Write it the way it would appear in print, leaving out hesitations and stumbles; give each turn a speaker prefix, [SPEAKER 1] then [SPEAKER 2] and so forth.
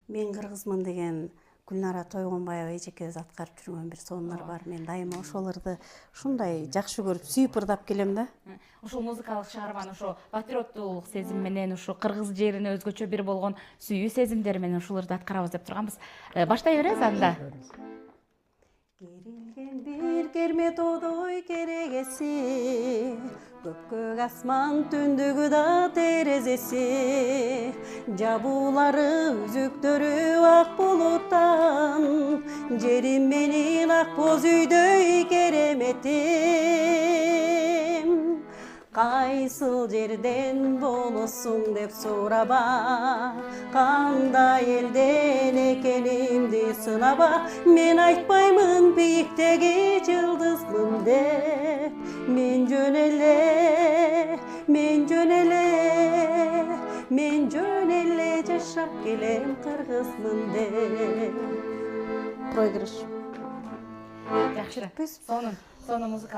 [SPEAKER 1] Мен кыргызмын деген Гүлнара Тойгонбаева эжекебиз аткарып жүргөн бир сонунар бар. Мен дайыма ошолорду ушундай жакшы көрүп, сүйүп ырдап келем да.
[SPEAKER 2] Ушул музыкалык чыгарманы ошо патриоттуулук сезим менен, ушу кыргыз жерине өзгөчө бир болгон сүйүү сезимдери менен ушуларды аткарабыз деп турганбыз. Баштай беребиз анда.
[SPEAKER 1] Керилген бир керме тоодой керегеси, көпкөк асман түндүгү да терезеси, жабуулары үзүктөрү ак булуттан, жерим менин ак боз үйдөй кереметим. Кайсыл жерден болосуң деп сураба, кандай элден экенимди сынаба, мен айтпаймын бийиктеги жылдызмын деп, мен жөн эле жашап келем кыргызмын деп. Проигрыш.
[SPEAKER 2] Жакшы. Сонун музыка